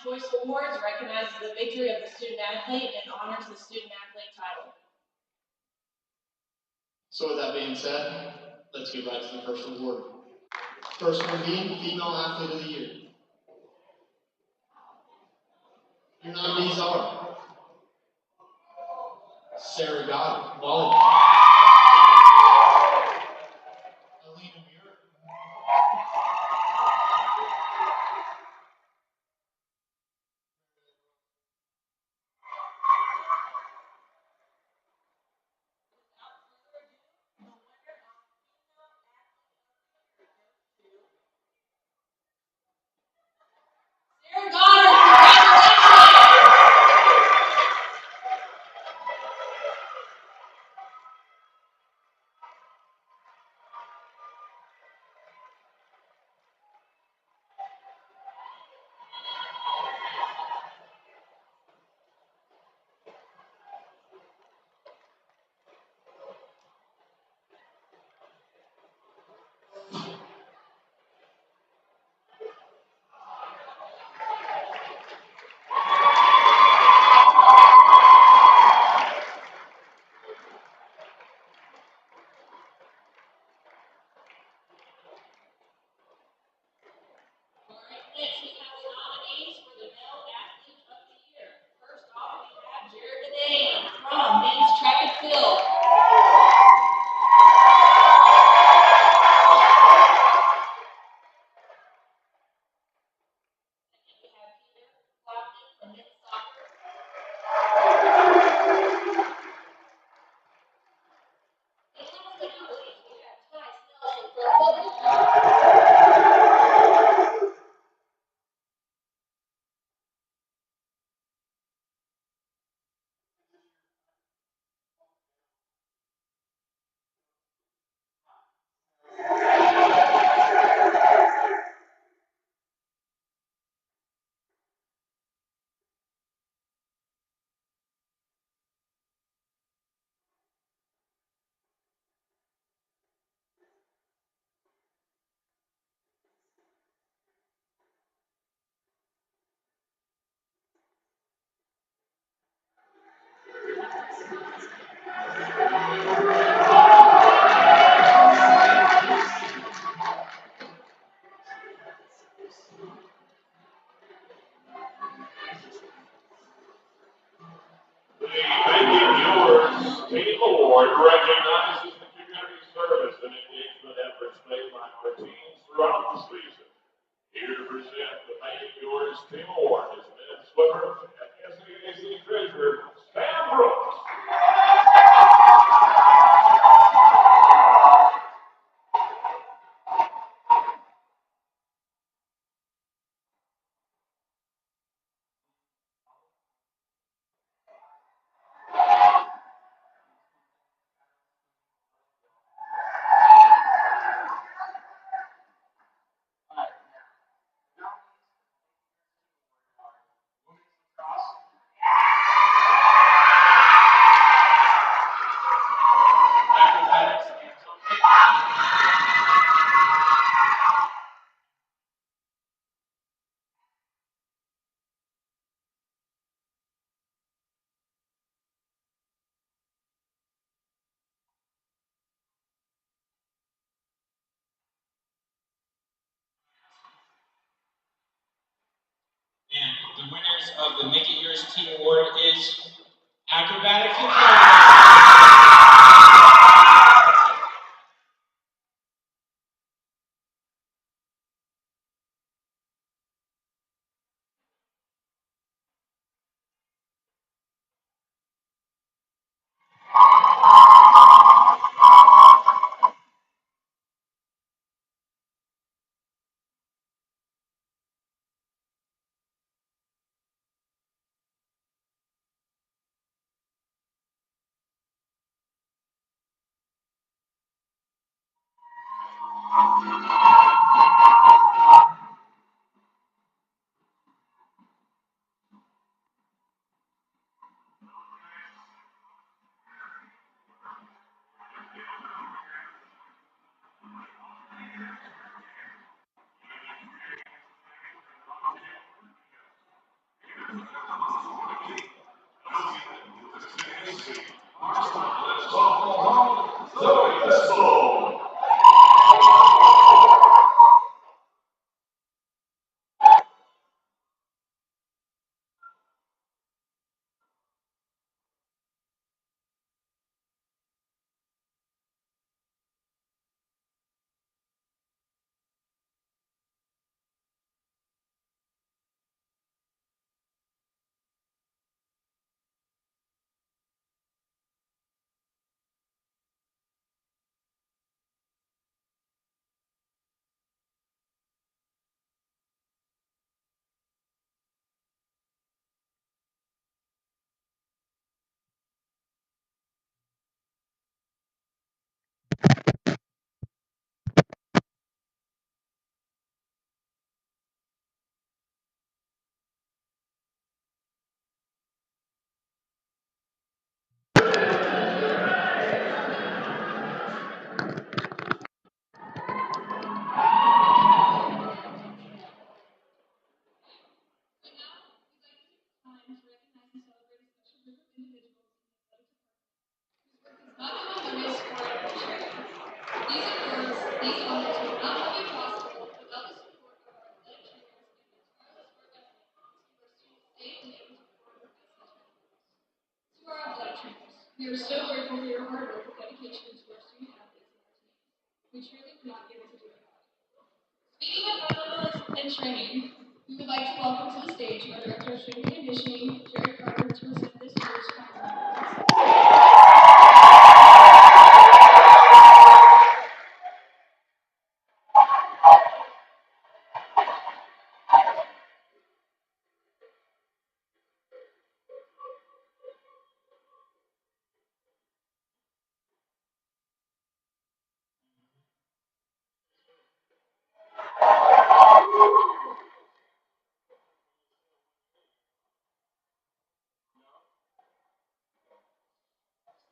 Choice Awards recognizes the victory of the student athlete and honors the student athlete title. So with that being said, let's get right to the first award. First one being Female Athlete of the Year. Your nominees are Sarah Goddard, volleyball. Alina Muir. Sarah Goddard, Next, we have the nominees for the Male Athlete of the Year. First off, we have Jared Benet from men's track and field. Second, we have Peter Clarkson from men's soccer. And last but not least, we have Ty Snelson from football. Team Award recognizes the community service and engagement efforts made by our teams throughout the season. Here to present the Make Yours Team Award is men's swimmer and SAAC treasurer, Sam Brooks. And the winners of the Make It Yours Team Award is Acrobatics Incorporated. We are so grateful for your hard work and dedication to our student athletes and our team. We truly could not be able to do it without you. Speaking of high level and training, we would like to welcome to the stage our Director of Strength and Conditioning, Jared Carter, to present this year's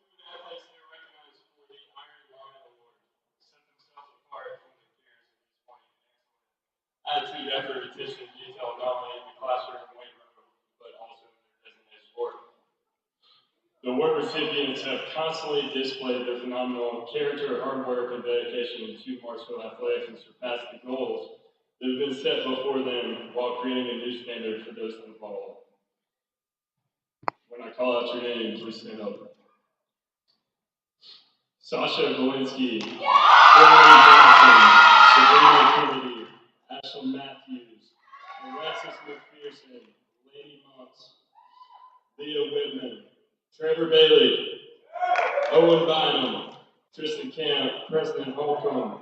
Student athletes that are recognized for the Iron Lion Award set themselves apart from their peers in displaying excellent attitude, effort, attention, and detail not only in the classroom and weight room, but also in their designated sport. The award recipients have constantly displayed their phenomenal character, hard work, and dedication to Marshall athletics and surpassed the goals that have been set before them while creating a new standard for those that follow. When I call out your name, please stand up. Sasha Galinsky, Emily Johnson, Sabrina Kennedy, Ashley Matthews, Alexis McPherson, Lady Monks, Leah Whitman, Trevor Bailey, Owen Bynum, Tristan Camp, Preston Holcomb,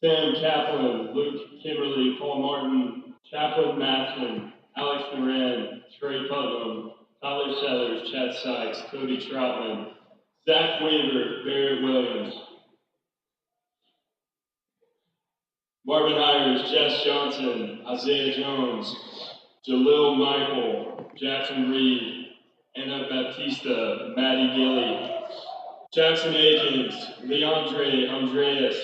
Sam Kaplan, Luke Kimberly, Paul Martin, Chaplain Matson, Alex Moran, Trey Putnam, Tyler Sellers, Chad Sykes, Cody Troutman, Zach Weaver, Barrett Williams, Marvin Hires, Jess Johnson, Isaiah Jones, Jalil Michael, Jackson Reed, Anna Baptista, Maddie Gilly, Jackson Akins, Leandre Andreas,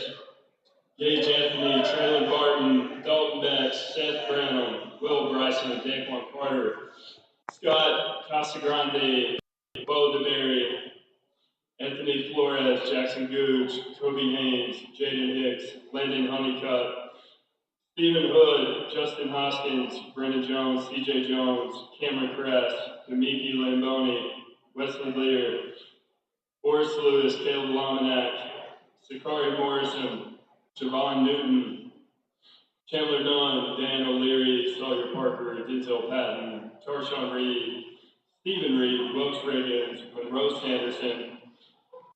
Gage Anthony, Traylon Barton, Dalton Beck, Seth Brown, Will Bryson, Daquan Carter, Scott Casagrande, Bo DeBerry, Anthony Flores, Jackson Gooch, Kobe Haynes, Jaden Hicks, Landon Honeycutt, Stephen Hood, Justin Hoskins, Brendan Jones, CJ Jones, Cameron Kress, Demiki Lamboni, Wesley Lear, Boris Lewis, Caleb Lominack, Sakari Morrison, Javon Newton, Chandler Dunn, Dan O'Leary, Sawyer Parker, Denzel Patton, Tarshawn Reed, Stephen Reed, Wilkes Riggins, Monroe Sanderson,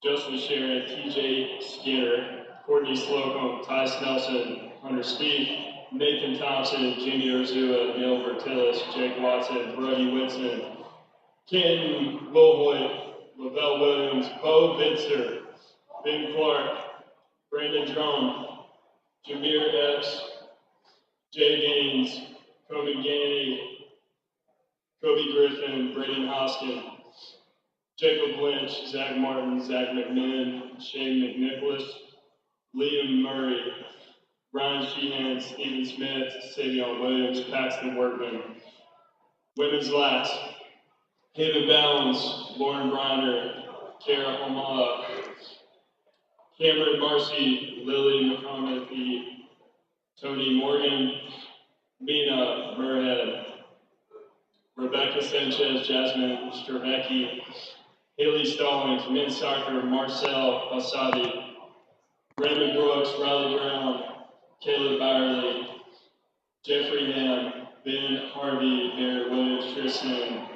Justin Sharon, TJ Skinner, Courtney Slocum, Tyce Nelson, Hunter Speed, Nathan Thompson, Jimmy Urzua, Neil Vertillis, Jake Watson, Brody Whitson, Canton Wilhoit, Lavelle Williams, Bo Bitzer, Ben Clark, Brandon Drum, Jameer Epps, Jay Gaines, Conan Ganey, Kobe Griffin, Braden Hoskin, Jacob Lynch, Zach Martin, Zach McMahon, Shane McNicholas, Liam Murray, Brian Sheehan, Stephen Smith, Savion Williams, Paxton Workman. Women's last, Haven Balance, Lauren Briner, Kara Omala, Cameron Marcy, Lily McConaughey, Tony Morgan, Mina Murhead, Rebecca Sanchez, Jasmine Stravecki, Haley Stallings, men's soccer, Marcel Asadi, Raymond Brooks, Riley Brown, Caleb Byerly, Jeffrey Ham, Ben Harvey, Barrett Williams, Tristan,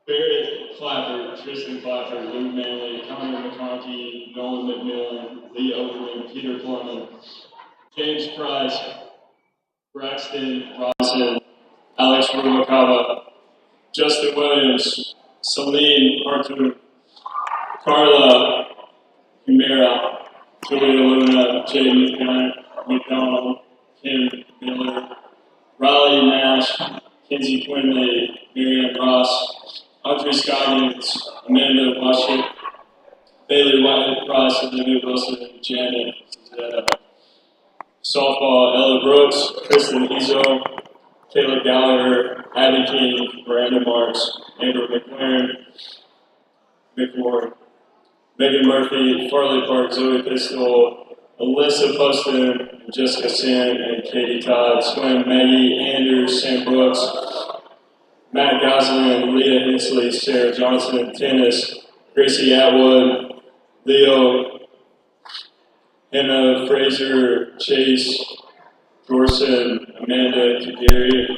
Barrett Clapper, Tristan Clapper, Luke Manley, Connor McConkey, Nolan McMillan, Lee Overman, Peter Plummer, James Price, Braxton Robinson, Alex Rubalcaba, Justin Williams, Celine Arthur, Carla Humera, Julia Luna, Jaden McDonald, Kim Miller, Riley Nash, Kenzie Quinley, Miriam Ross, Audrey Scoggins, Amanda Washington, Bailey Whitehead Price, Olivia Wilson, Janet Zeta. Softball, Ella Brooks, Kristen Izzo, Caleb Gallagher, Abby King, Miranda Marks, Amber McLaren, McWard, Megan Murphy, Farley Park, Zoe Pistol, Alyssa Poston, Jessica Sin, and Katie Todd. Swim, Maggie Anders, Sam Brooks, Matt Goslin, Leah Hensley, Sarah Johnson. Tennis, Gracie Atwood, Leo, Hannah, Fraser, Chase, Dorson, Amanda, Kagiri,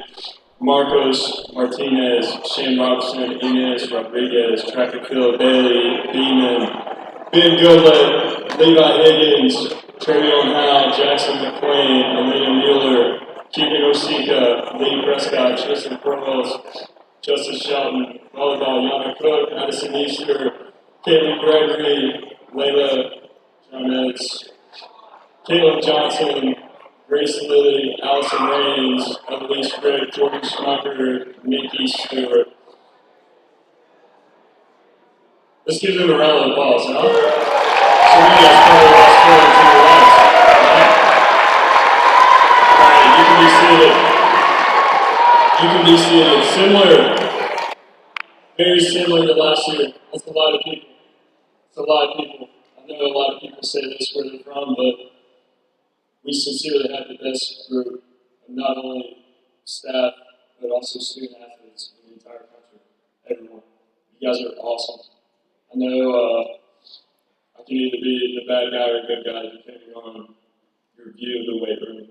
Marcos, Martinez, Shane Robinson, Inez, Rodriguez, Traffic Hill, Bailey, Beeman, Ben Goodlet, Levi Higgins, Trevion Howe, Jackson McQueen, Elena Mueller, Keegan Osika, Lee Prescott, Tristan Pearls, Justice Shelton, Volleyball, Yana Cook, Addison Easter, Caitlin Gregory, Layla Jones, Caleb Johnson, Grace Lilly, Allison Rains, Elise Frick, Jordan Schmucker, Nikki Stewart. Let's give them a round of applause, huh? Serena's probably lost scoring to your left. Alright, you can be seated. You can be seated. Similar, very similar to last year. That's a lot of people. It's a lot of people. I know a lot of people say this where they're from, but we sincerely have the best group of not only staff, but also student athletes in the entire country. Everyone. You guys are awesome. I know I can either be the bad guy or a good guy depending on your view of the weight room,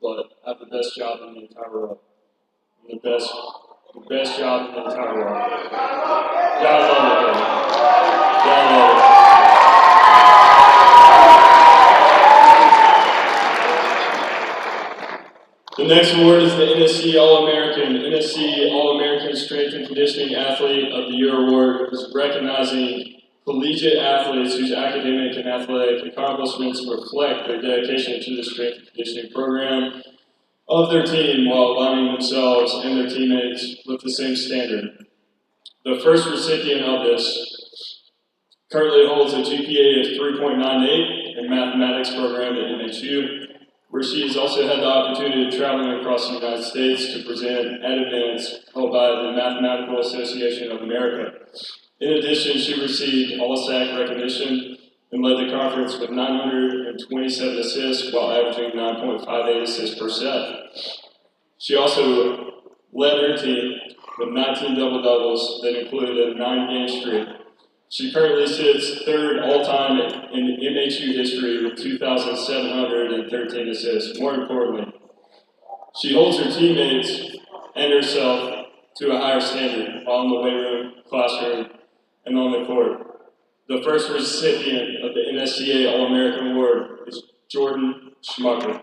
but I have the best job in the entire world. I'm the best job in the entire world. Y'all love it, baby. Y'all love it. The next award is the NSC All-American. NSC All-American Strength and Conditioning Athlete of the Year Award is recognizing collegiate athletes whose academic and athletic accomplishments reflect their dedication to the strength and conditioning program of their team while aligning themselves and their teammates with the same standard. The first recipient of this currently holds a GPA of 3.98 in mathematics program at MHU, where she has also had the opportunity of traveling across the United States to present at events held by the Mathematical Association of America. In addition, she received All-SAC recognition and led the conference with 927 assists while averaging 9.58 assists per set. She also led her team with 19 double-doubles that included a 9-game streak. She currently sits third all-time in MHU history with 2,713 assists. More importantly, she holds her teammates and herself to a higher standard while in the weight room, classroom, and on the court. The first recipient of the NSCA All-American Award is Jordan Schmucker.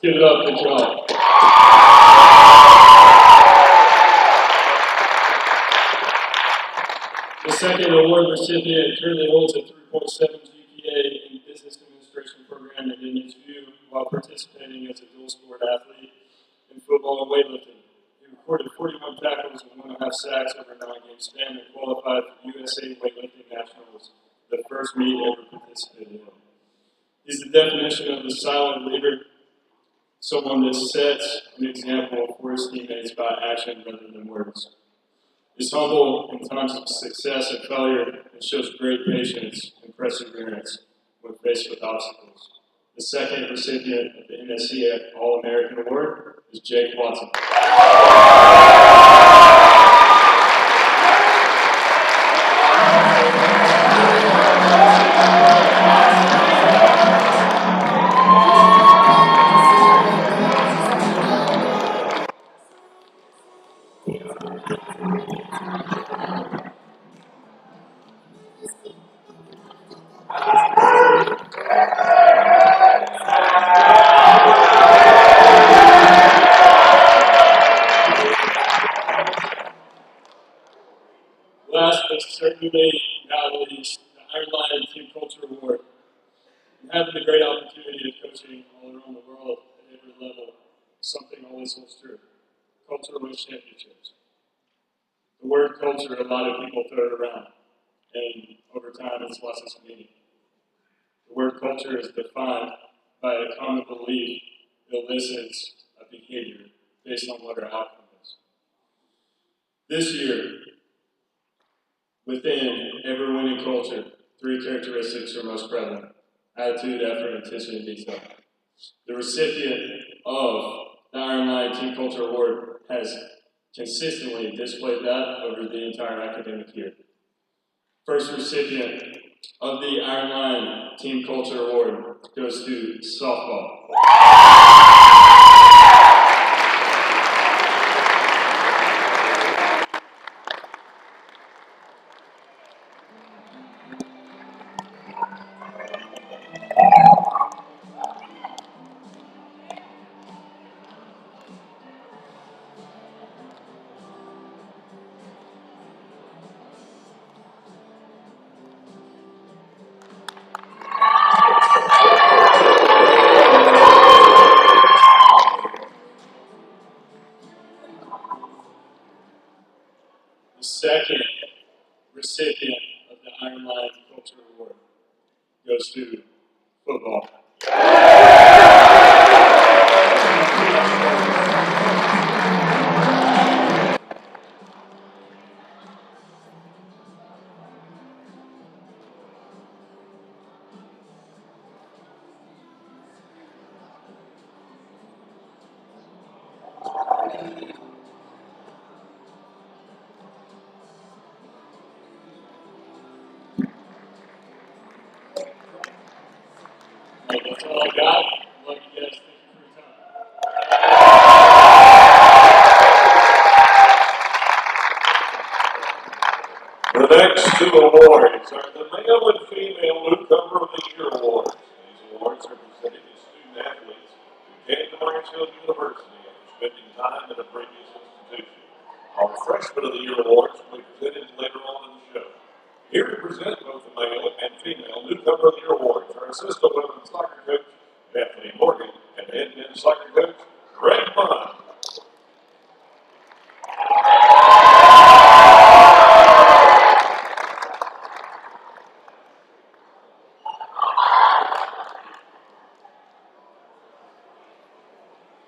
Give it up, good job. The second award recipient currently holds a 3.7 GPA in Business Administration program at NSU while participating as a dual sport athlete in football and weightlifting. He recorded 41 tackles and 1.5 sacks over a 9-game span and qualified for USA Weightlifting Nationals, the first meet ever participated in. He's the definition of a silent leader, someone that sets an example for his teammates by action rather than words. He's humble in times of success and failure and shows great patience and perseverance when faced with obstacles. The second recipient of the NSCA All-American Award is Jake Watson. Last but certainly not least, the Iron Lion Team Culture Award. And having the great opportunity of coaching all around the world at every level, something always holds true. Culture wins championships. The word culture, a lot of people throw it around, and over time it's lost its meaning. The word culture is defined by a common belief that elicits a behavior based on what our outcome is. This year, within every winning culture, 3 characteristics are most prevalent: attitude, effort, attention to detail. The recipient of the Iron Lion Team Culture Award has consistently displayed that over the entire academic year. First recipient of the Iron Lion Team Culture Award goes to softball. The second recipient of the Iron Lion Culture Award goes to football. All right, that's all I got. Love you guys. Thank you for your time. The next 2 awards are the Male and Female Newcomer of the Year Awards. These awards are presented to student athletes who came to Marshall University after spending time at a previous institution. Our Freshman of the Year Awards will be presented later on in the show. Here to present both the Male and Female Newcomer of the Year Awards are assistant women's soccer coach Bethany Morgan and head men's soccer coach Greg Munn.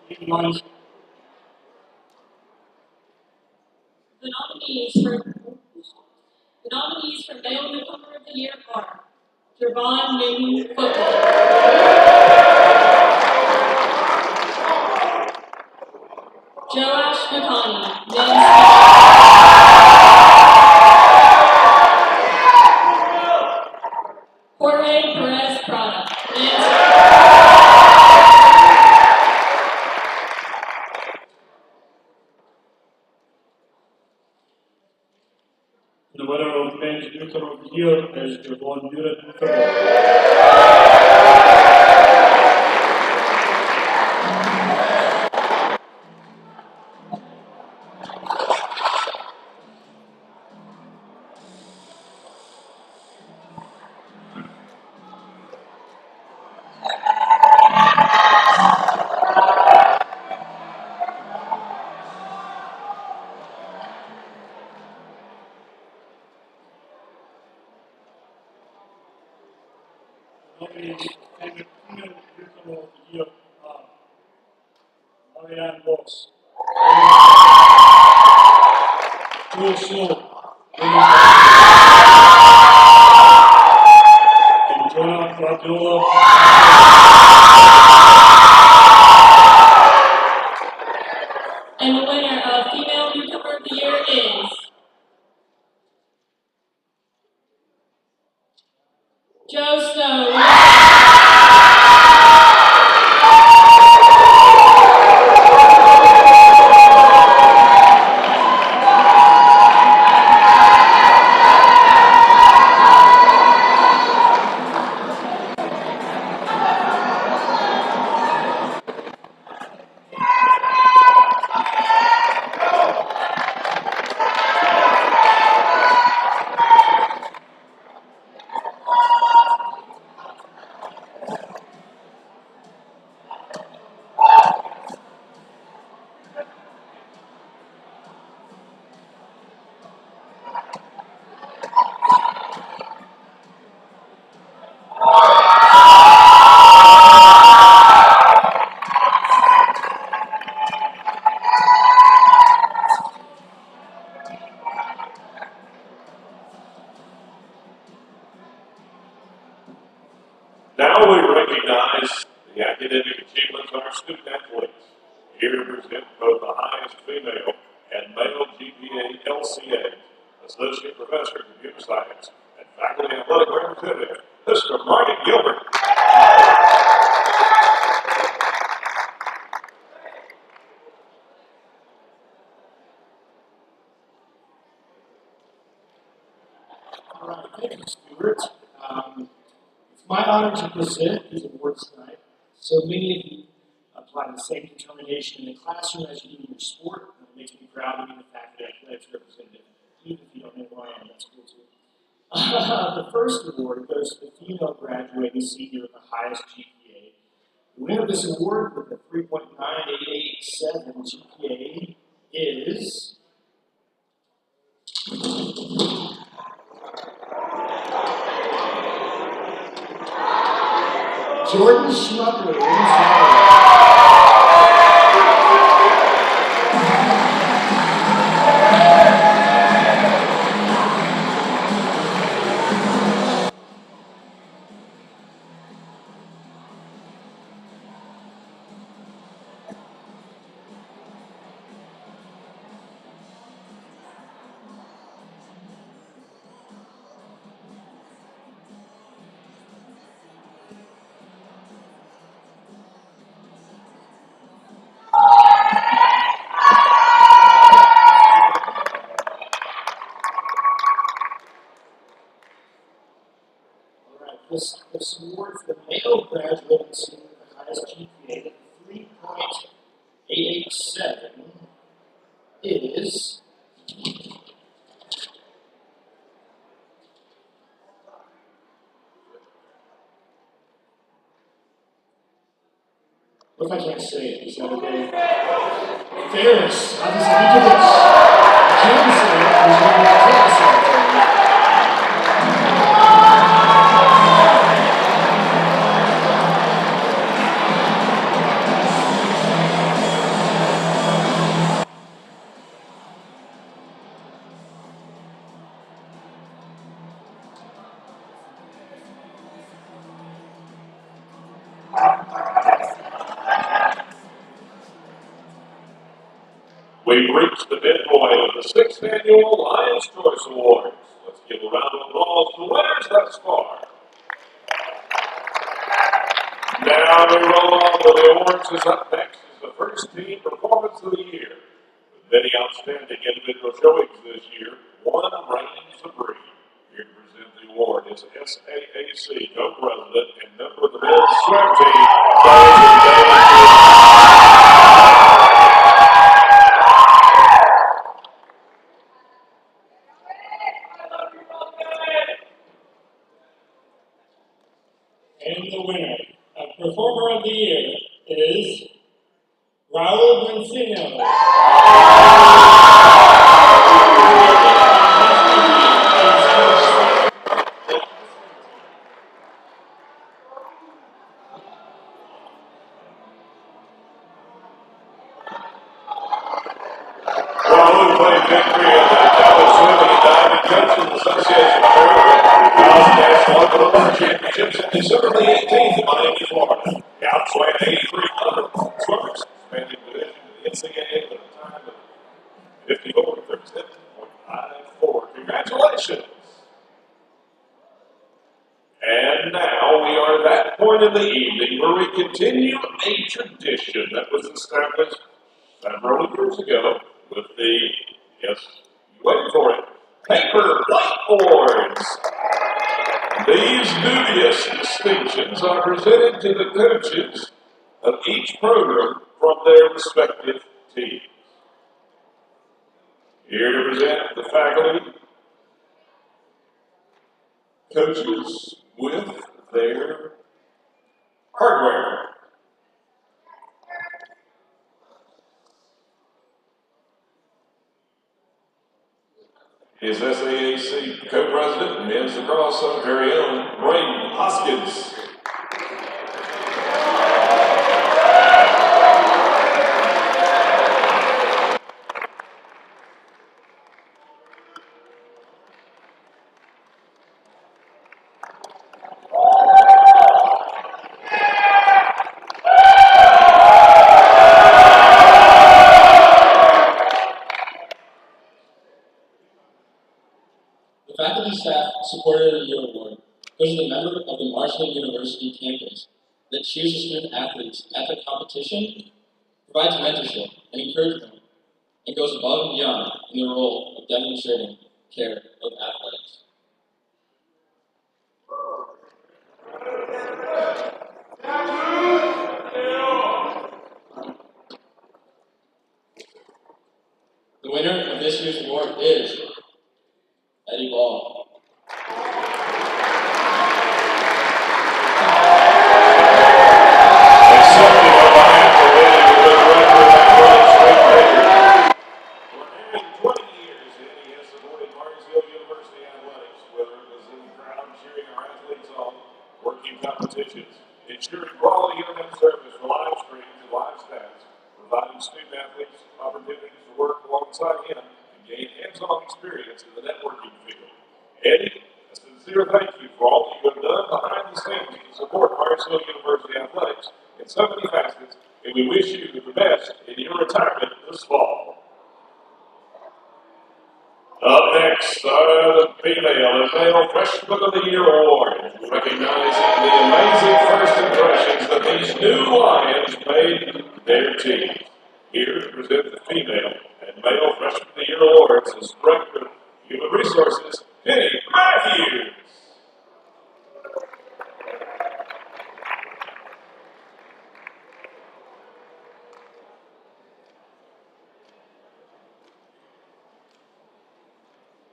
The nominees for Male Newcomer of the Year are Javon Newton, football. Joash McConney, men's Jorge Perez Prada, The winner of Men's Newcomer of the Year is Javon Newton, football. Nominees for Female Newcomer of the Year are Marianne Ross, Joel Shaw, and Jonah Guardiola. And the winner of Female Newcomer of the Year is Joe Snow. Here to present both the highest female and male GPA LCA, Associate Professor of Computer Science, and Faculty Athletic Representative, Mr. Marty Gilbert. All right, thank you, Stuart. It's my honor to present these awards tonight. So many of you apply the same determination in the classroom as you do in your sport. It makes me proud to be the faculty athletics representative. Even if you don't know who I am, that's cool too. The first award goes to the female graduating senior with the highest GPA. The winner of this award with a 3.9887 GPA is Jordan Schmucker. This award for the male graduating senior with the highest GPA, 3.887, is what if I can't say it? Is that okay? Ferris. I just need to this. I can say it. I can't say it. We've reached the midpoint of the 6th Annual Lions Choice Awards. Let's give a round of applause to the winners thus far. Now we roll on to the awards. Is up next is the first team performance of the year. With many outstanding individual showings this year, one reigns supreme. Here to present the award is SAAC co-president and member of the men's swim team, And the winner of Performer of the Year is Raul Brincino. Raul played victory of the Dallas Swimming and Diving Coaches Association tournament. National Open Championships in December the 18th in Miami, Florida. Gals swam 83 swimmers, expanding division to the NCAA with a time of 54.37.54. Congratulations! And now we are at that point in the evening where we continue a tradition that was established several years ago with the, yes, you wait for it, paper whiteboards. These dubious distinctions are presented to the coaches of each program from their respective teams. Here to present the faculty, coaches with their hardware. His SAAC co-president and men's lacrosse our very own Braden Hoskins. Supporter of the Year award goes to the member of the Marshall University campus that chooses student athletes at the competition, provides mentorship and encouragement, and goes above and beyond in the role of demonstrating care of athletics. The winner of this year's award is Eddie Ball. Accepted on behalf of Eddie with the Director of Athletics, Rick Baker. For nearly 20 years, Eddie has supported Martinsville University athletics, whether it was in the crowd cheering our athletes on, working competitions, ensuring quality internet service for live streams and live stats, providing student athletes opportunities to work alongside him and gain hands-on experience in the networking field. Eddie, a sincere thank you for all that you have done behind the scenes to support Martinsville University athletics in so many facets, and we wish you the best in your retirement this fall. Up next, the female and male Freshman of the Year award, recognizing the amazing first impressions that these new Lions made their team. Here to present the female and male Freshman of the Year awards is Director of Human Resources, Penny Matthews.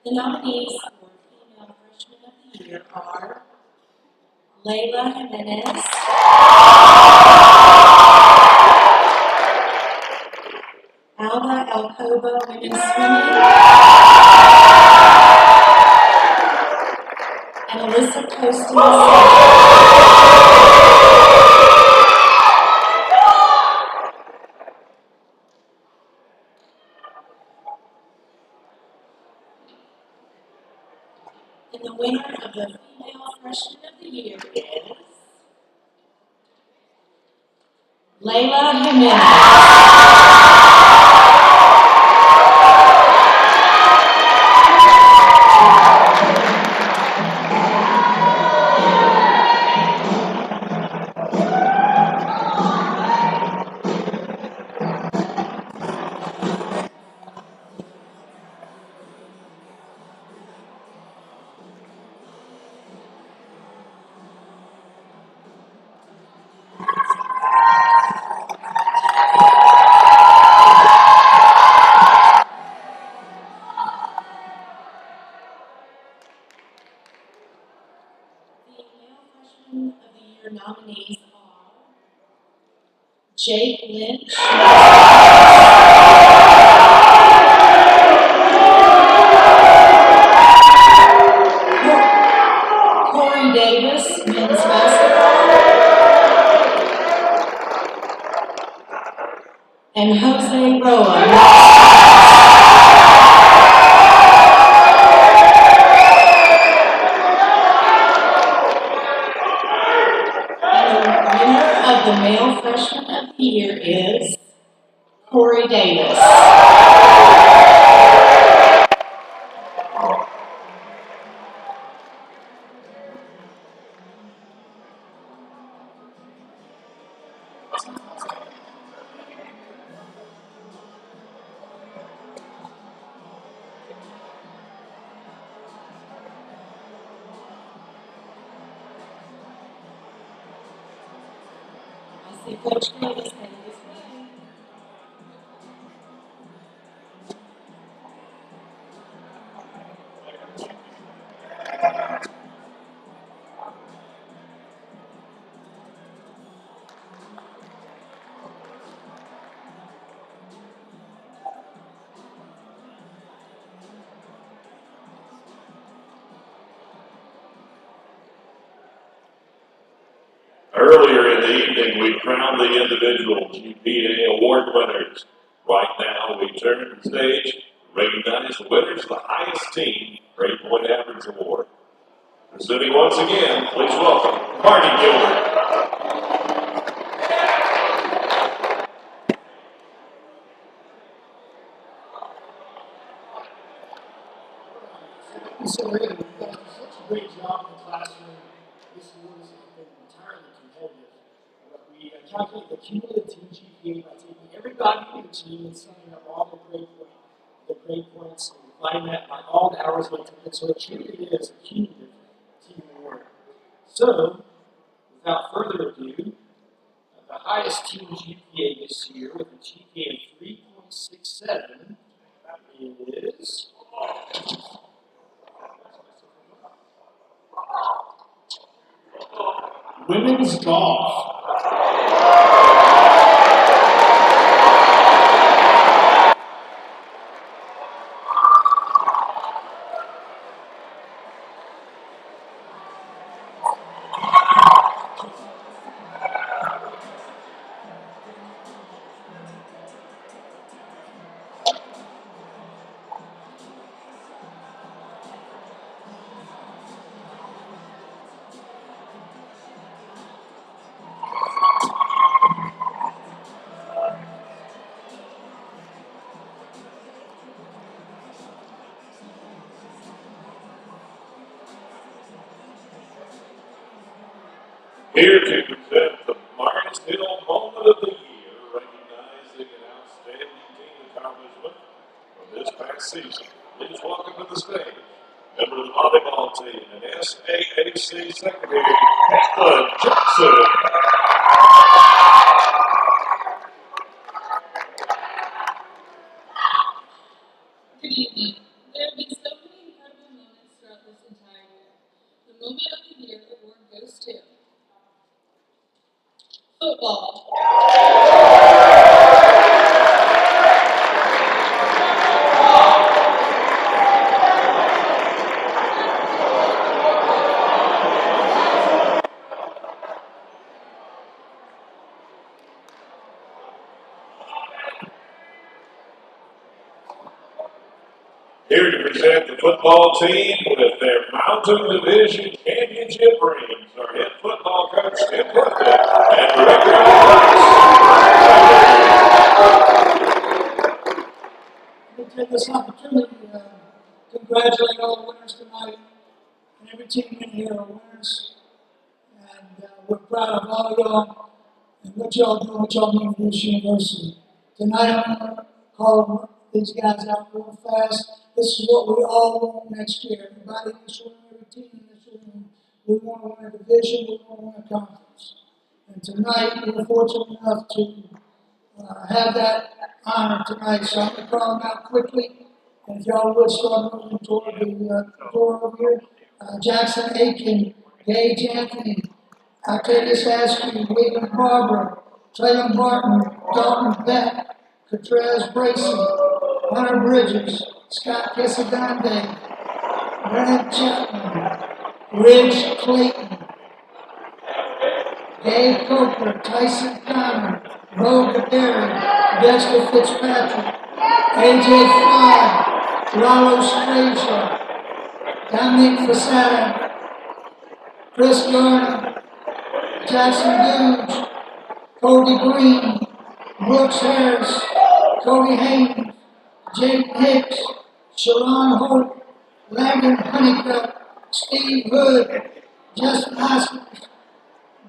The nominees for Female Freshman of the Year are Layla Jimenez, Alba Alcoba Women's Swimming, and Alyssa Poston. And the winner of the Female Freshman of the Year is Layla Jimenez. The Male Freshman of the Year nominees are Jake Lynch, Corey Davis, men's basketball, and Jose Roa. The Male Freshman of the Year is Corey Davis. I see Coach Davis heading this way. Earlier in the evening, we crowned the individual GPA award winners. Right now, we turn the stage to recognize the winners of the highest team grade point average award. Presenting once again, please welcome Marty Gilbert. So we're going to great job in the classroom. This award is entirely competitive. But we calculate the cumulative team GPA by taking everybody in the team and summing up all the grade points, and dividing that by all the hours they took it. So it truly is a cumulative team award. So, without further ado, the highest team GPA this year with a GPA of 3.67 is women's golf. Here to present the Martinsville Moment of the Year, recognizing an outstanding team accomplishment from this past season. Please welcome to the stage, member of the volleyball team and SAAC secretary, Kayla Jackson. Good evening. There have been so many incredible moments throughout this entire year. The Moment of the Year award goes to football. Here to present the football team with their Mountain Division Championship rings, our head football coach, Tim Clifton, and director of Let me take this opportunity to congratulate all the winners tonight. And every team in here are winners. And we're proud of all y'all and what y'all do, what y'all mean to this university. Tonight I'm going to call these guys out real fast. This is what we all want next year. Everybody in this room, every team in this room, we want to win a division, we want to win a conference. And tonight we're fortunate enough to have that honor tonight. So I'm going to call them out quickly. And if y'all would start moving toward the door over here. Jackson Aiken, Gage Anthony, Octavius Askew, William Barber, Traylon Barton, Dalton Beck, Catrez Bracey, Hunter Bridges, Scott Quesadande, Brennan Chapman, Ridge Clayton, Dave Coker, Tyson Connor, Bo Gadari, Dexter Fitzpatrick, AJ Fly, Rollo Frazier, Dominic Fasada, Chris Garner, Jackson Dudes, Cody Green, Brooks Harris, Cody Haynes, Jake Hicks, Sharon Holt, Landon Honeycutt, Steve Hood, Justin Hoskins,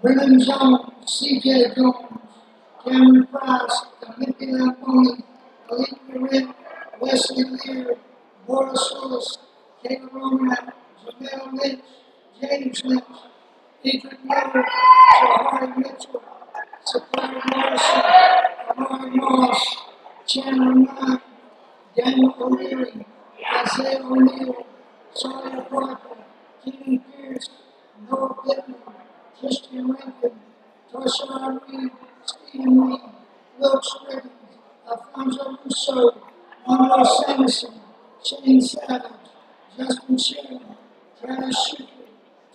Brennan Jones, C.J. Jones, Cameron Price, Timothy Lamponi, Malik Merritt, Wesley Lear, Boris Willis, Caleb Roman, Jamel Lynch, James Lynch, Ethan Miller, Jahari Mitchell, Sakari Morrison, Amari Moss, Chandler Knight, Daniel O'Leary, Isaiah O'Neill, Sawyer Parker, Keenan Pierce, Noah Pittman, Christian Rankin, Tarshawn Reed, Stephen Reed, Wilkes Riggins, Alfonso Rousseau, Monroe Sanderson, Shane Savage, Justin Sherman, Travis Shooter,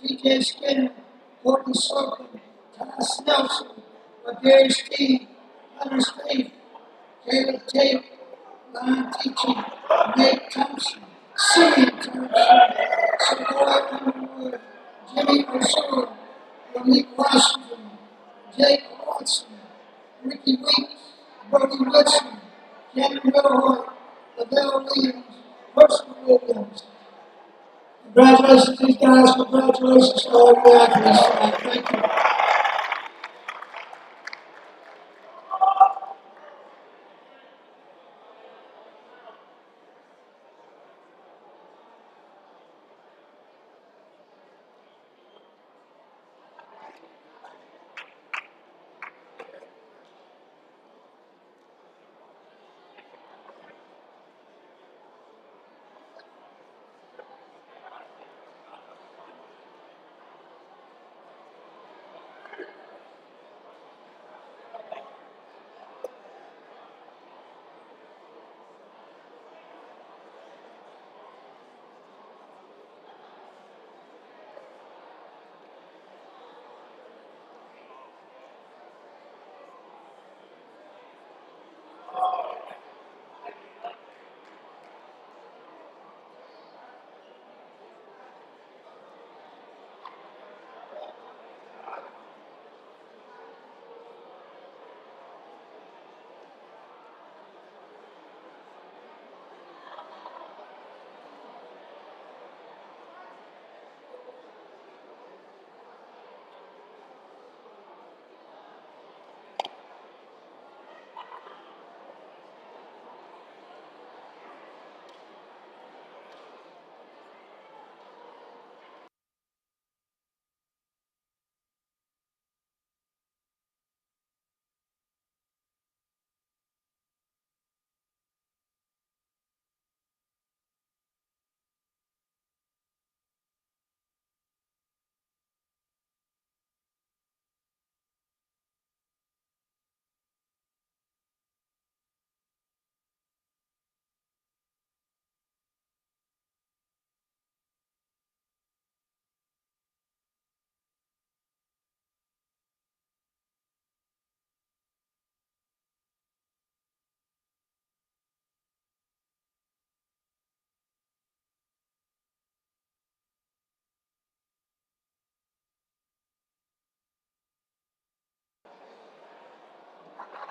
TJ Skinner, Courtney Slocum, Thomas Nelson, Gary Steve, Hunter Steve, Caleb Tate, Ryan Teaching, Nate Thompson, Simeon Thompson, Savoy Underwood, Jimmy O'Shore, Monique Washington, Jake Watson, Ricky Weeks, Brody Woodson, Cameron Milroy, Lavelle Williams, Percy Williams, Congratulations to these guys. Congratulations to all the athletes tonight. Thank you.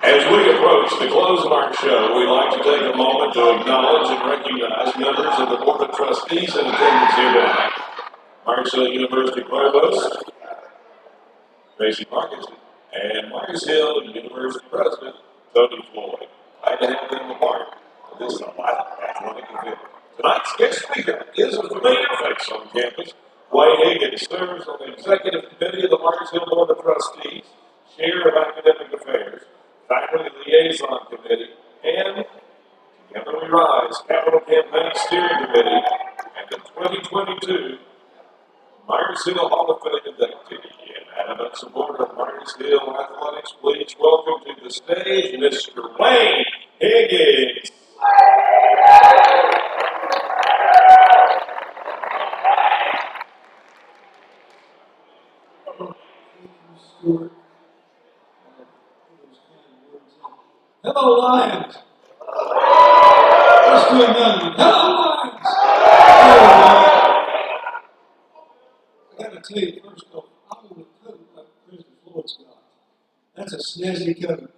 As we approach the close of our show, we'd like to take a moment to acknowledge and recognize members of the Board of Trustees in attendance here tonight. Marcus Hill University Provost, Tracy Marcus, and Marcus Hill University President, Tony Floyd. Glad to have them a part of this athletic event. Tonight's guest speaker is a familiar face on campus. Wade Higgins serves on the Executive Committee of the Marcus Hill Board of Trustees, Chair of Academic Affairs, Faculty Liaison Committee, and Together We Rise Capital Campaign Steering Committee, and the 2022 Marcus Hill Hall of Fame inductee. In adamant support of Marcus Hill Athletics, please welcome to the stage Mr. Wade Higgins. Stuart. Hello, Lions. Let's do another one. Hello, Lions. I got to tell you, first off, I'm going to coat like President Floyd's got. That's a snazzy coat.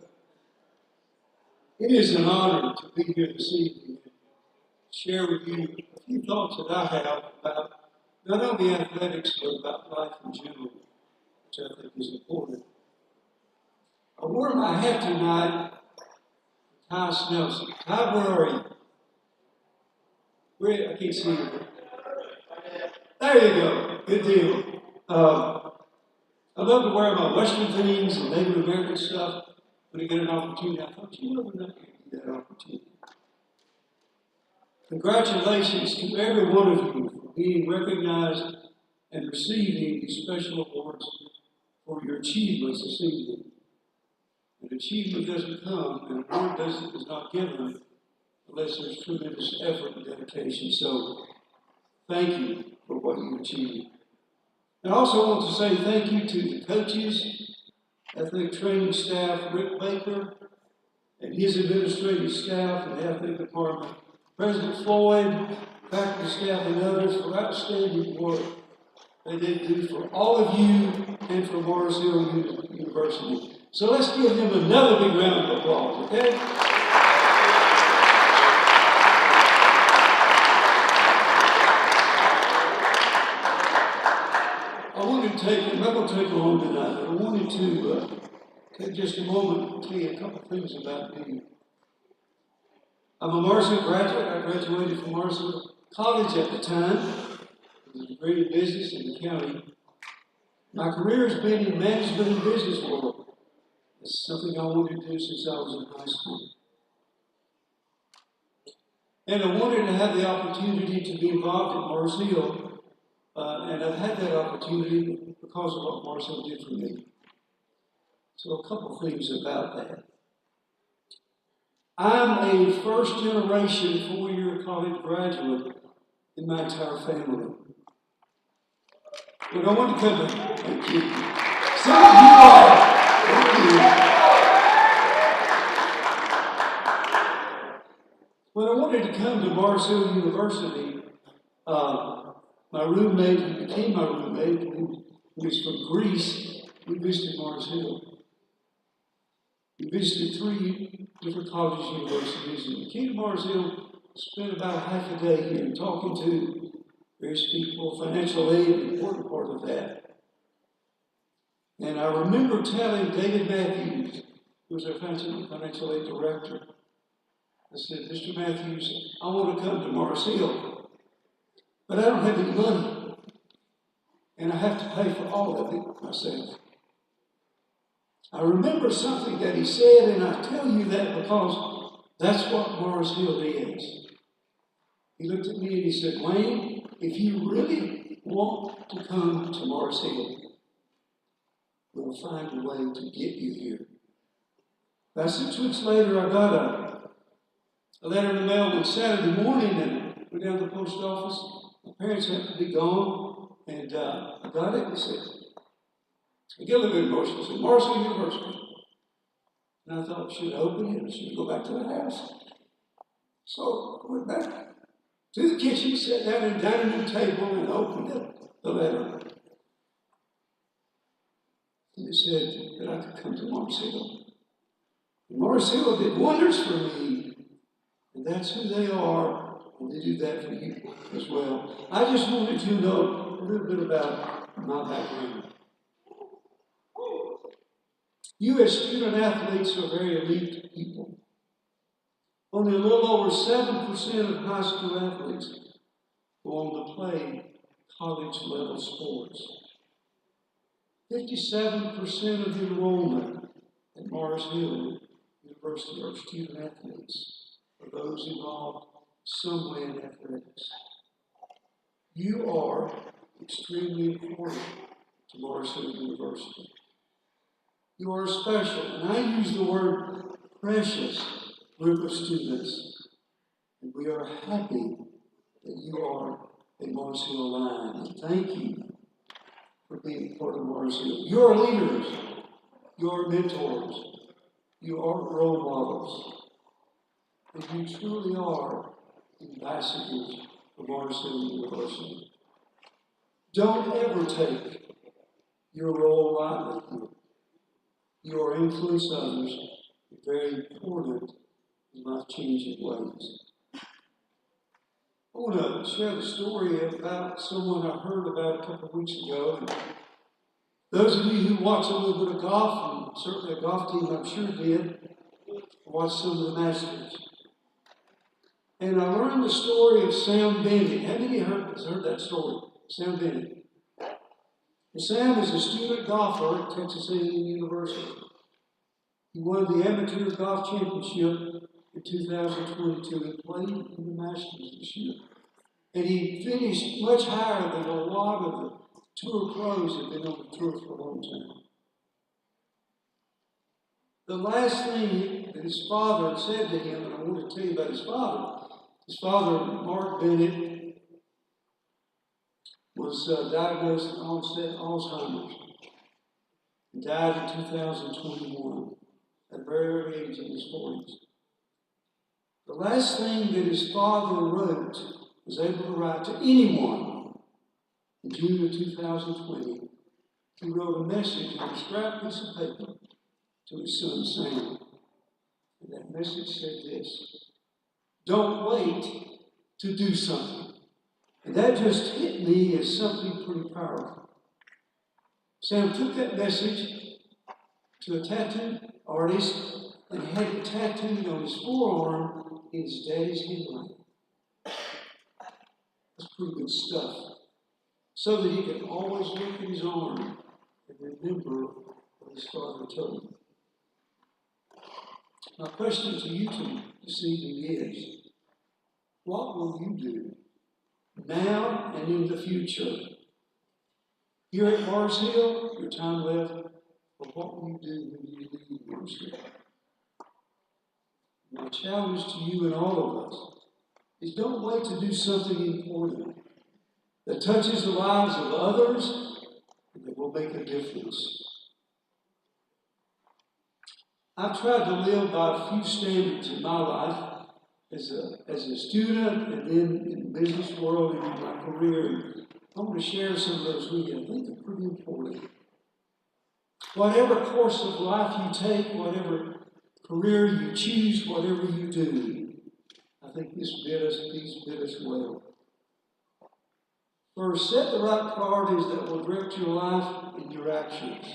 It is an honor to be here this evening and share with you a few thoughts that I have about not only athletics, but about life in general, which I think is important. I wore my hat tonight, Ty Snelson. Ty, where are you? Where? I can't see you. There you go. Good deal. I love to wear my Western themes and Native American stuff when I get an opportunity. I thought, you never know you get that opportunity. Congratulations to every one of you for being recognized and receiving these special awards for your achievements this evening. An achievement doesn't come, and an award is not given unless there's tremendous effort and dedication. So, thank you for what you achieved. And I also want to say thank you to the coaches, athletic training staff, Rick Baker, and his administrative staff and the athletic department, President Floyd, faculty staff, and others for outstanding work they did do for all of you and for Marcus Hill University. So let's give them another big round of applause, okay? take just a moment to tell you a couple things about me. I'm a Marshall graduate. I graduated from Marshall College at the time, with a degree in business in the county. My career has been in management and business world. It's something I wanted to do since I was in high school. And I wanted to have the opportunity to be involved at Mars Hill, and I've had that opportunity because of what Mars Hill did for me. So a couple things about that. I'm a first-generation four-year college graduate in my entire family. But I want to come to, thank you. Some of you are, thank you. When I wanted to come to Mars Hill University, my roommate, who became my roommate, who was from Greece, we visited Mars Hill. We visited 3 different colleges and universities, and we came to Mars Hill, spent about half a day here talking to various people, financial aid, an important part of that. And I remember telling David Matthews, who was our financial aid director, I said, Mr. Matthews, I want to come to Mars Hill, but I don't have any money, and I have to pay for all of it myself. I remember something that he said, and I tell you that because that's what Mars Hill is. He looked at me and he said, Wayne, if you really want to come to Mars Hill, we'll find a way to get you here. About 6 weeks later, I got a letter in the mail on Saturday morning, and went down to the post office. My parents had to be gone, and I got it and said, I get a little bit emotional. It said, Mars Hill University. And I thought, should I open it or should I go back to the house? So I went back to the kitchen, sat down at the dining room table, and opened up the letter. And it said that I could come to Mars Hill. And Mars Hill did wonders for me. And that's who they are, and they do that for you as well. I just wanted you to know a little bit about my background. You as student athletes are very elite people. Only a little over 7% of high school athletes go on to play college-level sports. 57% of the enrollment at Mars Hill University are student athletes, or those involved some way in athletics. You are extremely important to Mars Hill University. You are special, and I use the word precious group of students. And we are happy that you are a Mars Hill alumni. And thank you for being part of Mars Hill. You are leaders. You are mentors. You are role models. And you truly are ambassadors of Mars Hill University. Don't ever take your role lightly. Your influence others is very important in life-changing ways. I want to share the story about someone I heard about a couple of weeks ago. And those of you who watch a little bit of golf, and certainly a golf team I'm sure did, watched some of the Masters. And I learned the story of Sam Bennett. How many has heard that story? Sam Bennett. And Sam is a student golfer at Texas A&M University. He won the Amateur Golf Championship in 2022 and played in the Masters this year. And he finished much higher than a lot of the tour pros that have been on the tour for a long time. The last thing that his father said to him, and I want to tell you about his father, Mark Bennett, was diagnosed with onset Alzheimer's and died in 2021 at a very early age in his 40s. The last thing that his father was able to write to anyone in June of 2020, he wrote a message on a scrap piece of paper to his son Sam. And that message said this: don't wait to do something. And that just hit me as something pretty powerful. Sam took that message to a tattoo artist, and he had it tattooed on his forearm in his daddy's handwriting. That's pretty good stuff. So that he could always look at his arm and remember what his father told him. My question to you this evening is, what will you do now and in the future? Here at Mars Hill, your time left, but what will you do when you leave Mars Hill? My challenge to you and all of us is don't wait to do something important that touches the lives of others and that will make a difference. I've tried to live by a few standards in my life as a student and then in the business world and in my career. I want to share some of those with you. I think they're pretty important. Whatever course of life you take, whatever career you choose, whatever you do, I think these bid us well. First, set the right priorities that will direct your life and your actions.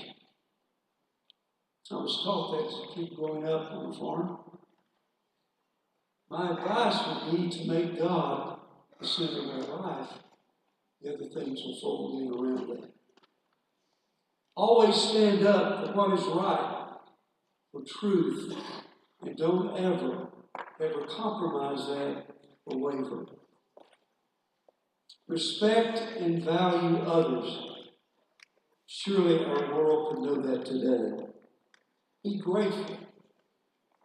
I was taught that as a kid growing up on a farm. My advice would be to make God the center of our life. The other things will fold in around that. Always stand up for what is right, for truth, and don't ever compromise that or waver. Respect and value others. Surely our world could know that today. Be grateful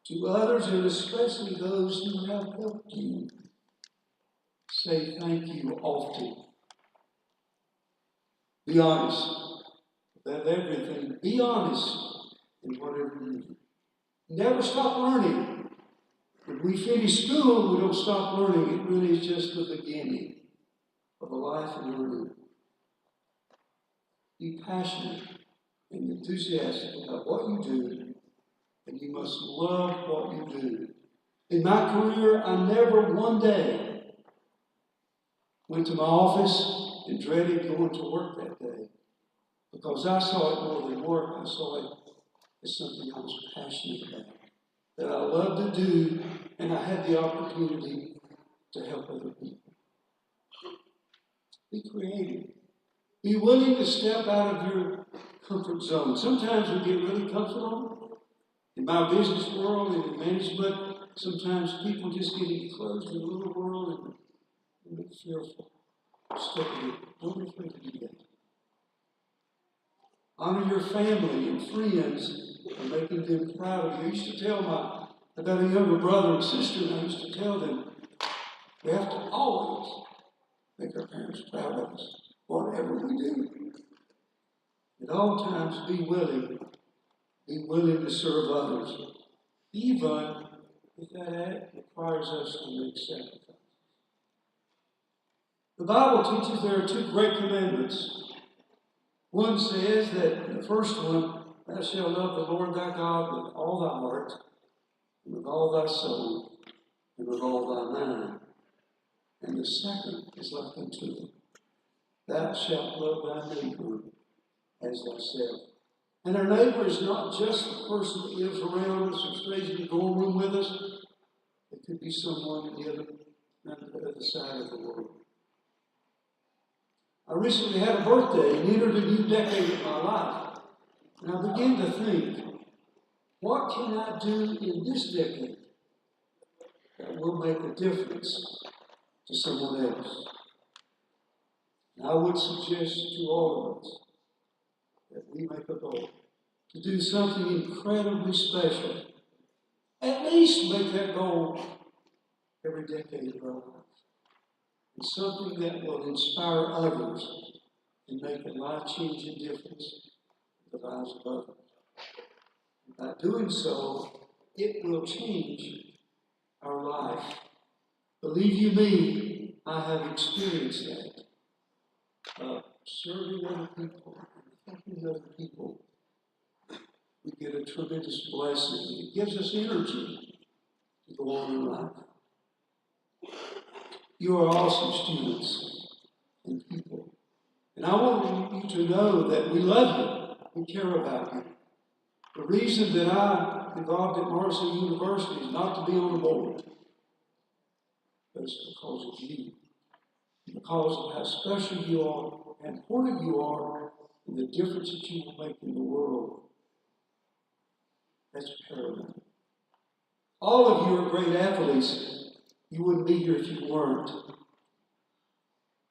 to others and especially those who have helped you. Say thank you often. Be honest about everything. Be honest in whatever you do. Never stop learning. When we finish school, we don't stop learning. It really is just the beginning of a life of learning. Be passionate and enthusiastic about what you do, and you must love what you do. In my career, I never one day went to my office and dreaded going to work that day, because I saw it more than work. I saw it as something I was passionate about, that I loved to do, and I had the opportunity to help other people. Be creative. Be willing to step out of your comfort zone. Sometimes we get really comfortable. In my business world and in management, sometimes people just get enclosed in a little world and they're fearful. Step in it. Don't be afraid to do that. Honor your family and friends and making them proud of you. I used to tell about a younger brother and sister, and I used to tell them, we have to always make our parents proud of us, whatever we do. At all times, be willing to serve others, even if that act requires us to make sacrifices. The Bible teaches there are two great commandments. One says that the first one, thou shalt love the Lord thy God with all thy heart, and with all thy soul, and with all thy mind. And the second is like unto it, thou shalt love thy neighbor as thyself. And our neighbor is not just the person that lives around us or stays in the dorm room with us. It could be someone on the other side of the world. I recently had a birthday and entered a new decade of my life. And I began to think, what can I do in this decade that will make a difference to someone else? And I would suggest to all of us that we make a goal to do something incredibly special. At least make that goal every decade of our life. It's something that will inspire others and make a life-changing difference in the lives of others. And by doing so, it will change our life. Believe you me, I have experienced that. Serving other people, helping other people, we get a tremendous blessing. It gives us energy to go on in life. You are awesome students and people. And I want you to know that we love you. We care about you. The reason that I'm involved at Marshall University is not to be on the board, but it's because of you. Because of how special you are, how important you are, and the difference that you will make in the world. That's paramount. All of you are great athletes. You wouldn't be here if you weren't.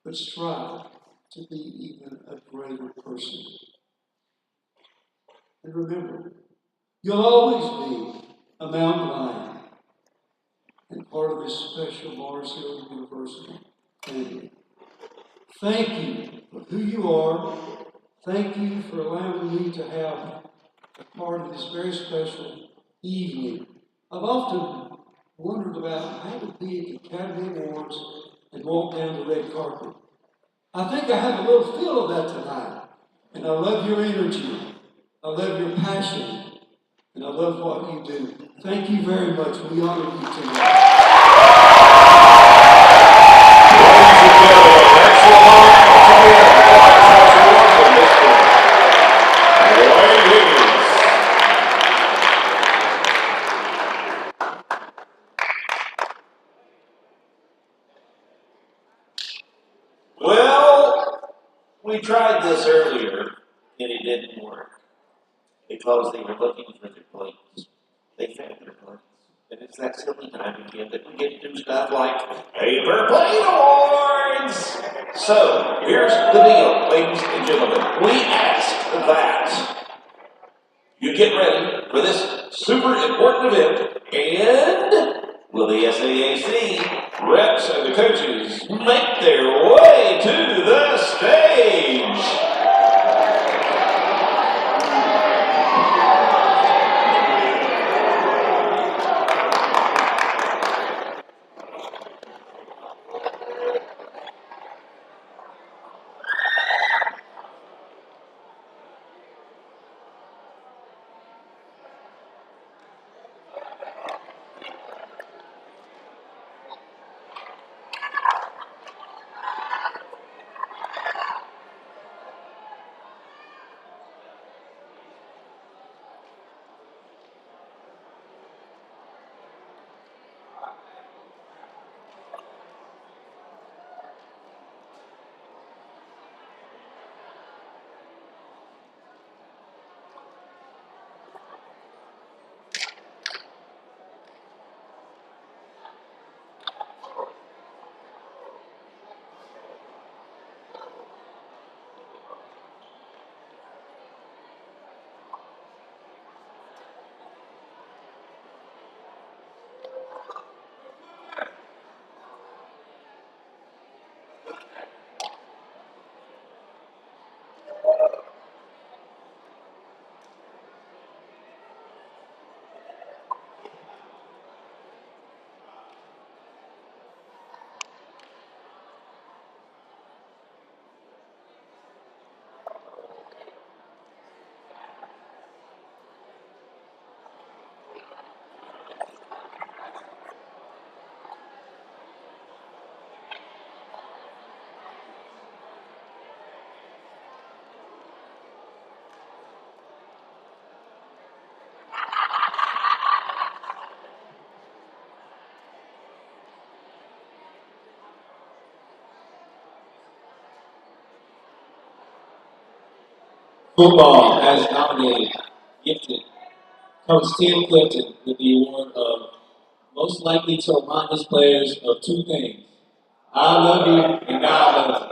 But strive to be even a greater person. And remember, you'll always be a mountain lion and part of this special Mars Hill University family. Thank you for who you are. Thank you for allowing me to have a part of this very special evening. I've often wondered about how it would be at the Academy Awards and walk down the red carpet. I think I have a little feel of that tonight. And I love your energy. I love your passion. And I love what you do. Thank you very much. We honor you tonight. Well, we tried this earlier, and it didn't work. Because they were looking for their plates. They found their plates. And it's that silly time again that we get to do stuff like Paper Plate Awards! So, here's the deal, ladies and gentlemen. We ask that you get ready for this super important event, and will the SAAC reps and the coaches make their way to the stage? Football has nominated, gifted Coach Tim Clifton with the award of most likely to remind his players of two things: I love you and God loves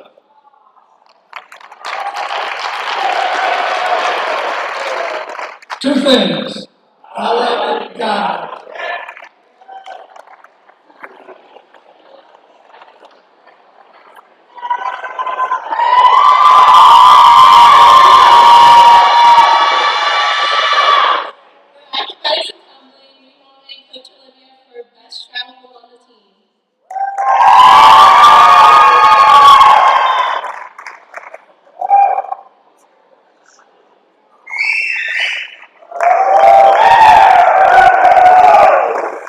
you. Two things. I love God. Acrobatics and tumbling, we nominate Coach Olivia for best travel on the team.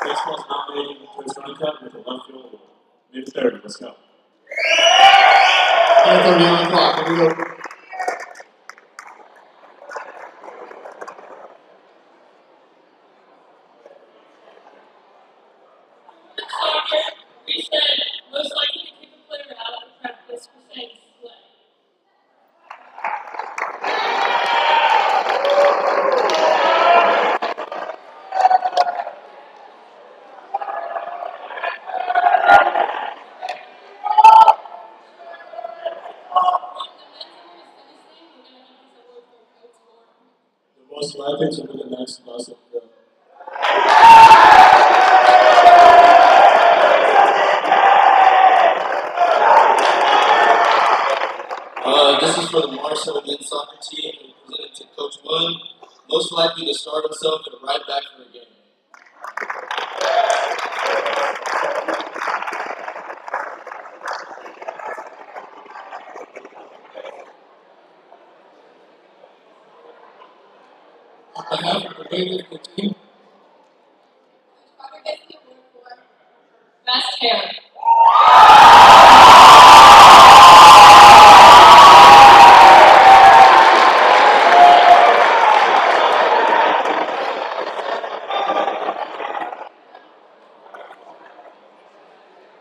Baseball's nominating Coach Runcup with the left field award. Mid-30, let's go. 10:30 on the clock. Here we go. we said most likely to kick a player out of practice for saying slay. The most likely to win the next Muscle Cup. This is for the Marshall men's soccer team, and presented to Coach Munn, most likely to start himself at a right back for a game. On behalf of the weightlifting team, Carter gets the award for best hair.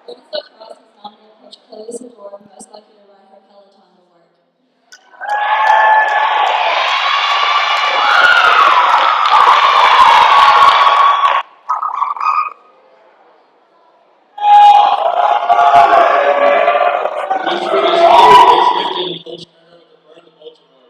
Lisa Cross is nominated Coach Chloe Sador, most likely to ride her Peloton to work. this for this year is lifting Coach Merrill to burn the Baltimore.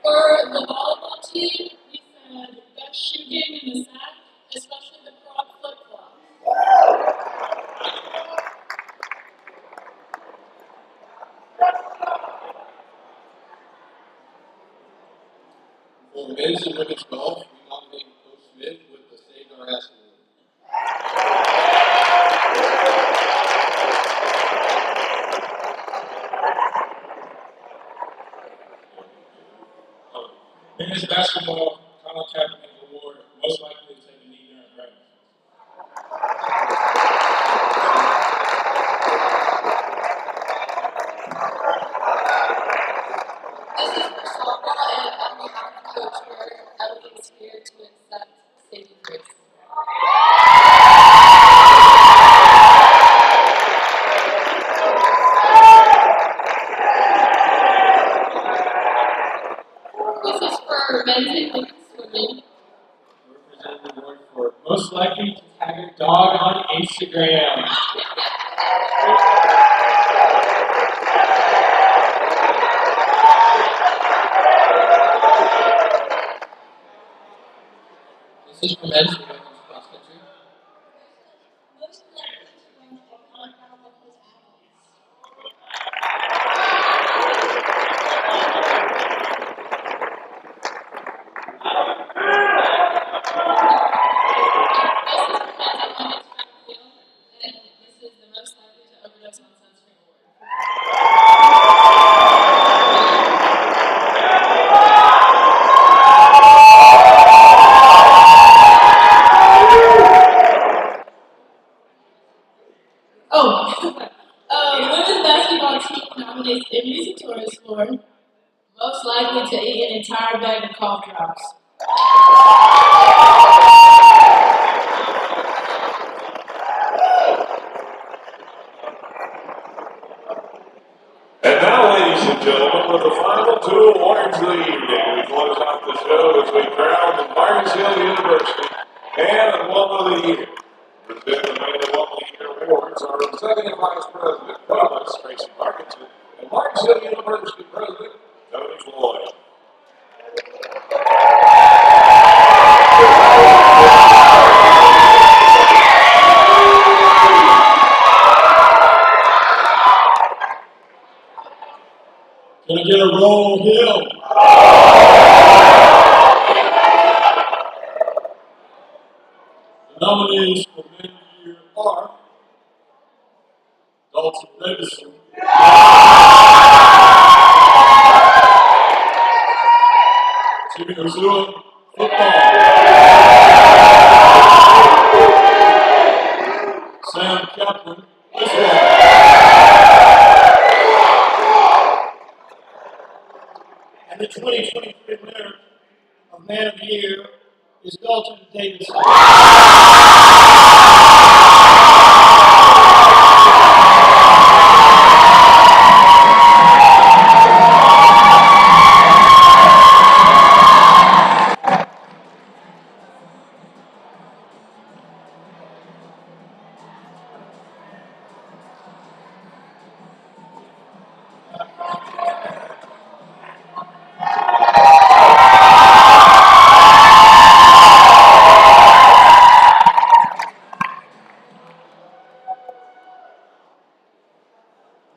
For the volleyball team, we said best shoe game in the sack, especially the frog flip flop. For men's and women's golf, we nominated Coach Smith with the Save Our Ass Award. Men's basketball, Colin Kaepernick Award, most likely to take a knee during practice. This is for softball, and on behalf of Coach Bird, I would be inspired to accept saving grace. This is for men's and women's swimming. We're presenting the award for most likely to tag a dog on Instagram. This is for men's and women's cross country. Most likely to run a compound with his animals. This is the most likely to overdose on sunscreen award. Women's basketball team nominates Emily Torres for most likely to eat an entire bag of cough drops. And now, ladies and gentlemen, with the final two awards of the evening, we close out the show as we crown the Marcus Hill University and Woman of the Year. Presenting the Woman of the Year awards are Executive Vice President Thomas Tracy Parkinson and Marcus Hill University President Tony Floyd. Can I get a roll Hill? The nominees for Men of the Year are Dalton Davidson, Jimmy Ursula, football, Sam Kaplan, baseball. And the 2023 winner of Man of the Year is Dalton Davidson.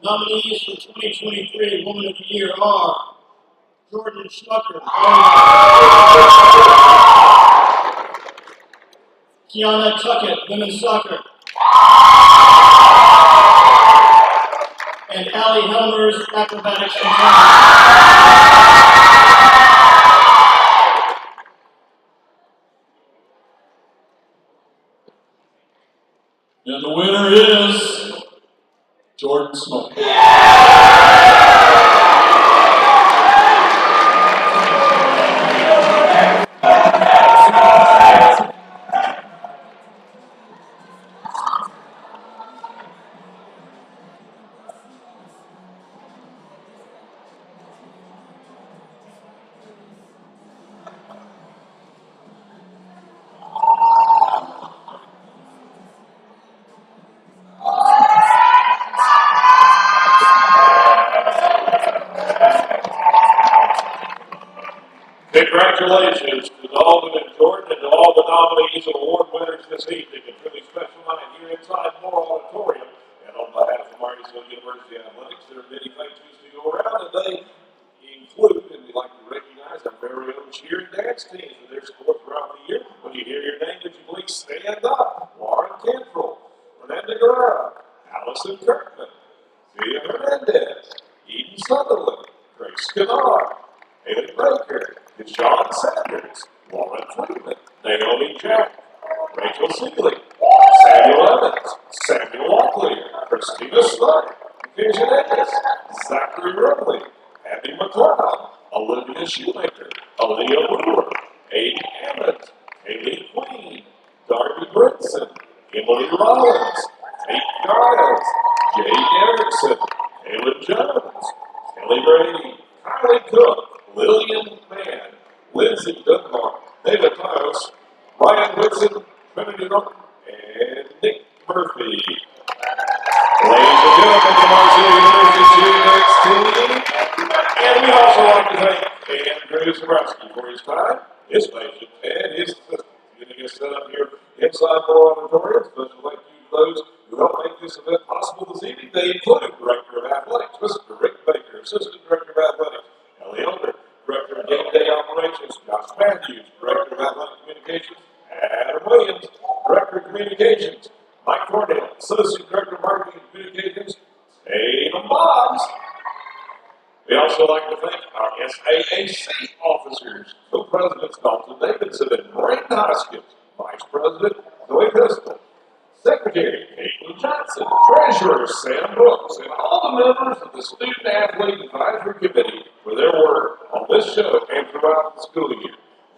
Nominees for 2023 Woman of the Year are Jordan Schmucker, Kiana Tuckett, Women's Soccer, and Allie Helmers, Acrobatics and Tennis. And the winner is Jordan Smoke. Congratulations to Dalton and Jordan and to all the nominees and award winners this evening. It's really special night here inside Moore Auditorium. And on behalf of Martinsville University Athletics, there are many thank yous to go around, and they include, and we'd like to recognize our very own cheer and dance teams for their support throughout the year. When you hear your name, would you please stand up? Lauren Cantrell, Fernanda Guerrero, Allison Kirkman, Via Hernandez, Eden Sutherland, Grace Kennard, Haley Baker, Deshaun Sanders, Lauren Freeman, Naomi Jack, Rachel Seeley, Samuel Evans, Samuel Locklear, Christina Stark, Vision Ennis, Zachary Rumley, Abby McLeod, Olivia Shoemaker, Aaliyah Brewer, Aiden Hammond, Haley Queen, Darby Brinson, Emily Rollins, Tate Giles, Jade Erickson, Halen Jones, Kelly Brady, Kylie Cook, Lillian Mann, Lindsay Dunbar, David Klaus, Ryan Whitson, Trinity Norton, and Nick Murphy. Ladies and gentlemen, the Marshall University Cheerleaders team. And we'd also like to thank Andrew Zabrowski for his time, his patience, and his assistance getting us set up here inside Moore Auditorium. Special thank you to those who helped make this event possible this evening. They include Director of Athletics, Mr. Rick Baker, Assistant Director of Athletics, Ellie Elder, Director of Game Day Operations, Josh Matthews, Director of Athletic Communications, Adam Williams, Director of Communications, Mike Cornell, Associate Director of Marketing and Communications, Tatum Boggs. We also like to thank our SAAC officers, Co-Presidents Dalton Davidson and Braden Hoskins, Vice President Zoe Pistol, Secretary Caitlin Johnson, Treasurer Sam Brooks, and all the members of the Student Athlete Advisory Committee for their work on this show and throughout the school year.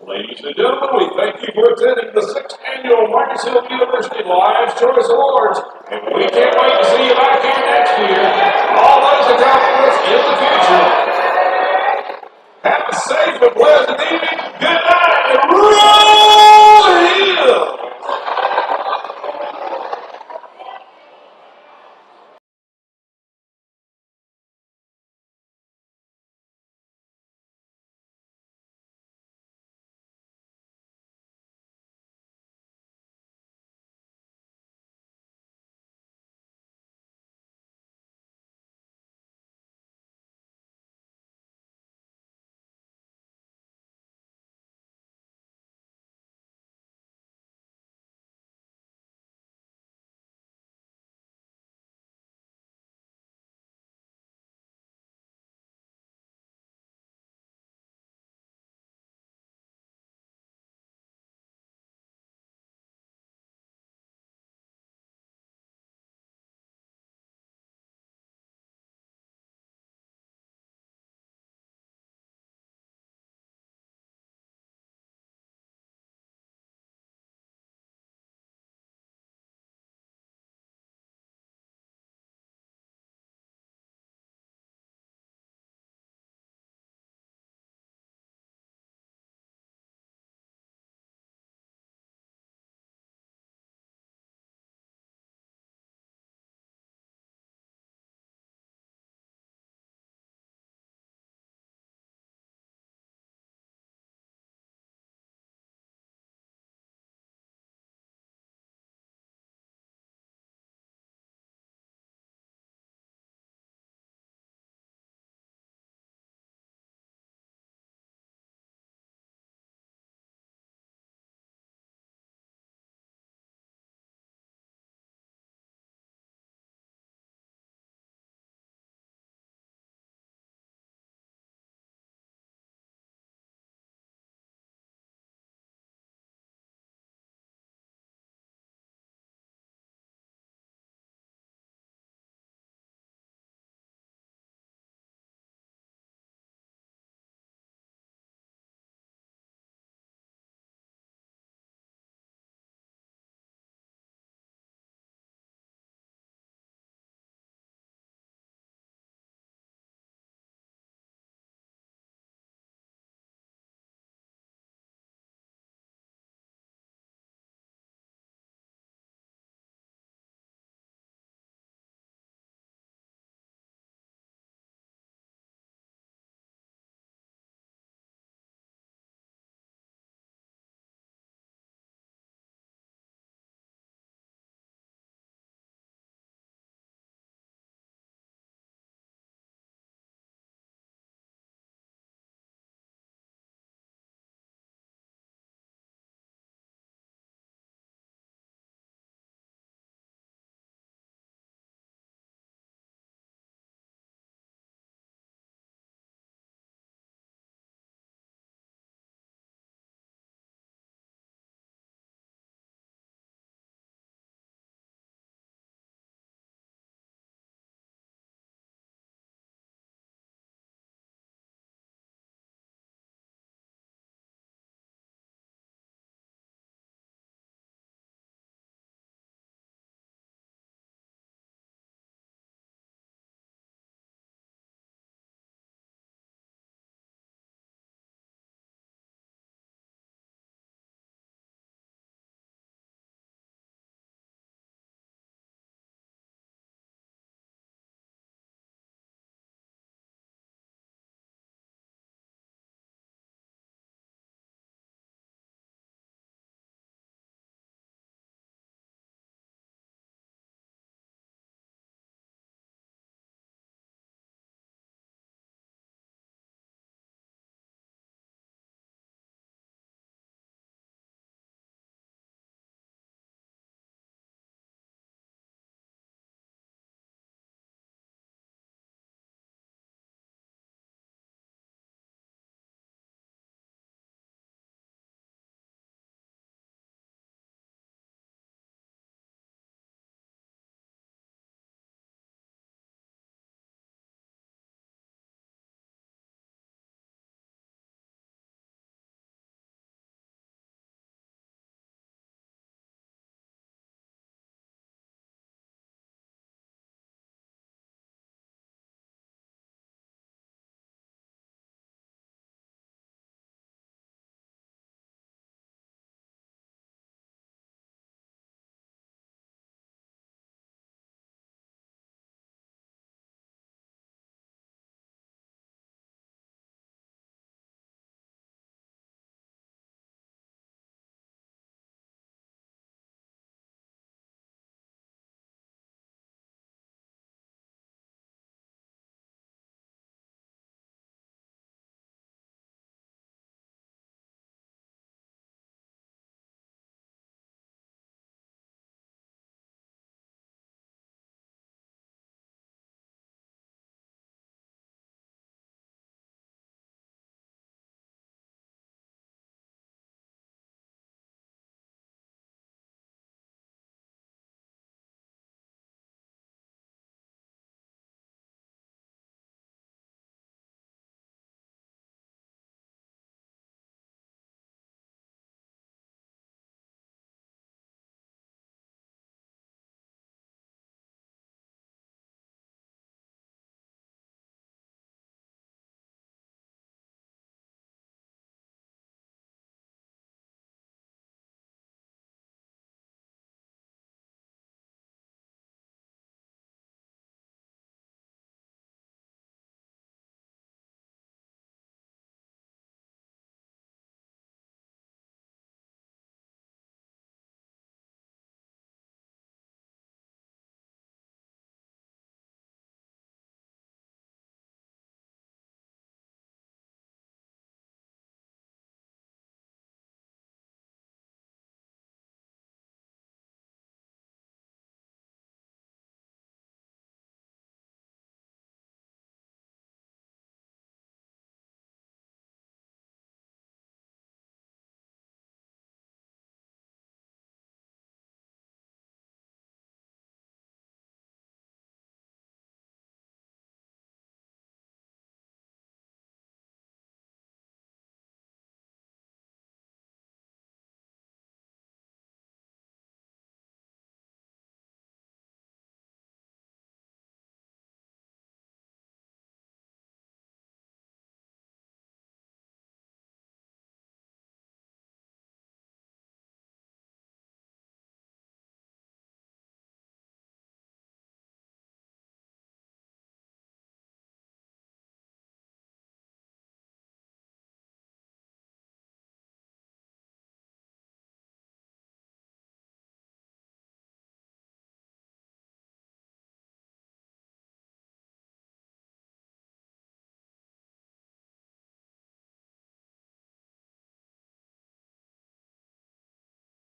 Ladies and gentlemen, we thank you for attending the 6th Annual Martinsville University Lions Choice Awards, and we can't wait to see you back here next year. All those accomplishments in the future. Have a safe and pleasant evening.